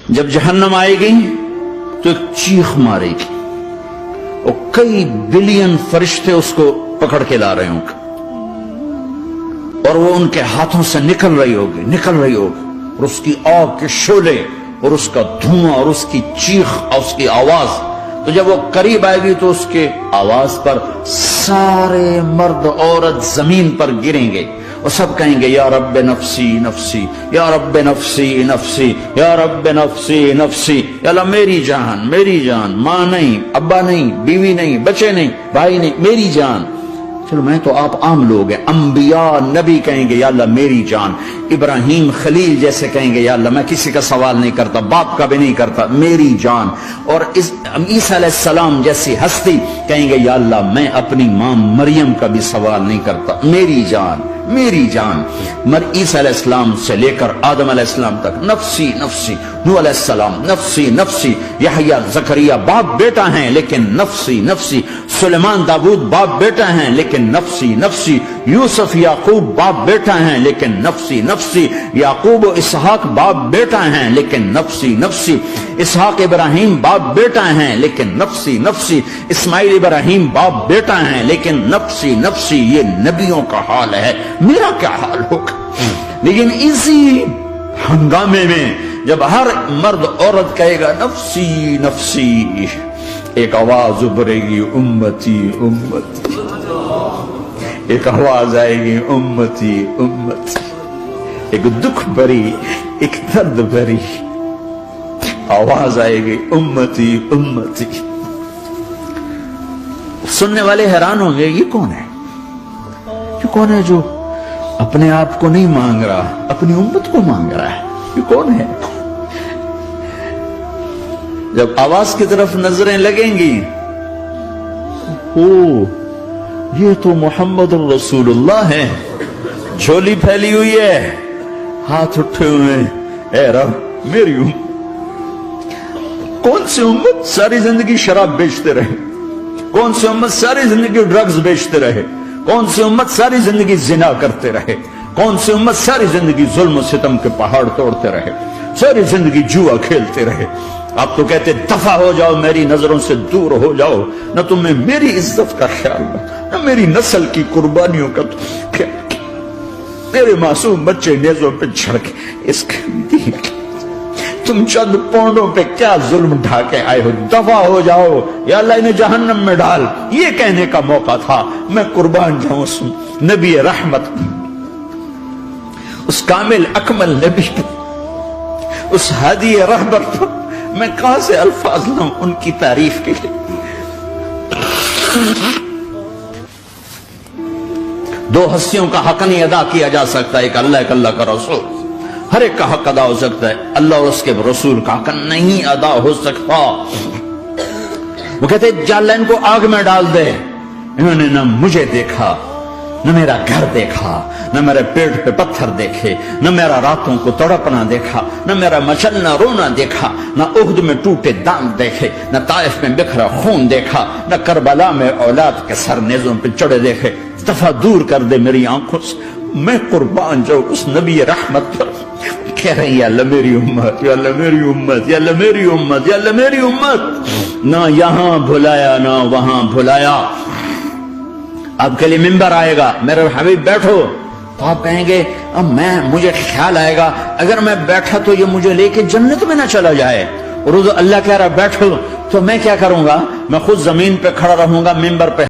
جب جہنم آئے گی تو ایک چیخ مارے گی اور کئی بلین فرشتے اس کو پکڑ کے لا رہے ہوں گے اور وہ ان کے ہاتھوں سے نکل رہی ہوگی اور اس کی آگ کے شعلے اور اس کا دھواں اور اس کی چیخ اور اس کی آواز. تو جب وہ قریب آئے گی تو اس کے آواز پر سارے مرد عورت زمین پر گریں گے اور سب کہیں گے یا رب نفسی نفسی یا رب نفسی نفسی یا رب نفسی نفسی. یا اللہ میری جان، ماں نہیں، ابا نہیں، بیوی نہیں، بچے نہیں، بھائی نہیں، میری جان. چلو میں تو آپ عام لوگ ہیں، انبیاء نبی کہیں گے یا اللہ میری جان. ابراہیم خلیل جیسے کہیں گے یا اللہ میں کسی کا سوال نہیں کرتا، باپ کا بھی نہیں کرتا، میری جان. اور عیسیٰ علیہ السلام جیسی ہستی کہیں گے یا اللہ میں اپنی ماں مریم کا بھی سوال نہیں کرتا، میری جان میری جان. عیسیٰ علیہ السلام سے لے کر آدم علیہ السلام تک نفسی نفسی. نوح علیہ السلام نفسی نفسی. یحییٰ زکریا باپ بیٹا ہیں لیکن نفسی نفسی. سلیمان داؤد باپ بیٹا ہیں لیکن نفسی نفسی. یوسف یعقوب باپ بیٹا ہیں لیکن نفسی نفسی. یعقوب و اسحاق باپ بیٹا ہیں لیکن نفسی نفسی. اسحاق ابراہیم باپ بیٹا ہیں لیکن نفسی نفسی. اسماعیل ابراہیم باپ بیٹا ہیں لیکن نفسی نفسی. یہ نبیوں کا حال ہے، میرا کیا حال ہوگا؟ لیکن اسی ہنگامے میں جب ہر مرد عورت کہے گا نفسی نفسی، ایک آواز ابھرے گی امتی امتی. ایک آواز آئے گی امتی امتی. ایک دکھ بھری، ایک درد بھری آواز آئے گی امتی امتی. سننے والے حیران ہوں گے یہ کون ہے؟ یہ کون ہے جو اپنے آپ کو نہیں مانگ رہا، اپنی امت کو مانگ رہا ہے؟ یہ کون ہے؟ جب آواز کی طرف نظریں لگیں گی، یہ تو محمد الرسول اللہ ہے. جھولی پھیلی ہوئی ہے، ہاتھ اٹھے ہوئے ہیں، اے رب میری امت. کون سی امت ساری زندگی شراب بیچتے رہے؟ کون سی امت ساری زندگی ڈرگز بیچتے رہے؟ کون سی امت ساری زندگی زنا کرتے رہے؟ کون سی امت ساری زندگی ظلم و ستم کے پہاڑ توڑتے رہے؟ ساری زندگی جوا کھیلتے رہے؟ آپ تو کہتے دفع ہو جاؤ، میری نظروں سے دور ہو جاؤ. نہ تمہیں میری عزت کا خیال نہ میری نسل کی قربانیوں کا خیال. میرے معصوم بچے نیزوں پہ چھڑکے اس کے دین کی تم چند پونڈوں پہ کیا ظلم ڈھاکے آئے ہو؟ دفع ہو جاؤ یا اللہ انہیں جہنم میں ڈال. یہ کہنے کا موقع تھا. میں قربان جاؤں اس نبی رحمت، اس کامل اکمل نبی، اس ہادی رہبر پر. میں کہاں سے الفاظ لوں ان کی تعریف کے لیے؟ دو ہستیوں کا حق نہیں ادا کیا جا سکتا، ایک اللہ، ایک اللہ کا رسول. ہر ایک کا حق ادا ہو سکتا ہے، اللہ اور اس کے رسول کا حق نہیں ادا ہو سکتا. وہ کہتے جا اللہ ان کو آگ میں ڈال دے. انہوں نے نہ مجھے دیکھا، نہ میرا گھر دیکھا، نہ میرے پیٹ پہ پتھر دیکھے، نہ میرا راتوں کو تڑپنا دیکھا، نہ میرا مچلنا رونا دیکھا، نہ احد میں ٹوٹے دانت دیکھے، نہ طائف میں بکھرا خون دیکھا، نہ کربلا میں اولاد کے سر نیزوں پہ چڑھے دیکھے. دفعہ دور کر دے میری آنکھوں سے. میں قربان جاؤں اس نبی رحمت پر. کہہ رہے ہیں یا اللہ میری امت، یا اللہ میری امت، یا اللہ میری امت، یا اللہ میری امت. نہ یہاں بھلایا نہ وہاں بھلایا. آپ کے لیے ممبر آئے گا، میرے حبیب بیٹھو، تو آپ کہیں گے اب مجھے خیال آئے گا اگر میں بیٹھا تو یہ مجھے لے کے جنت میں نہ چلا جائے. اور اللہ کہہ رہا بیٹھو تو میں کیا کروں گا؟ میں خود زمین پہ کھڑا رہوں گا، ممبر پہ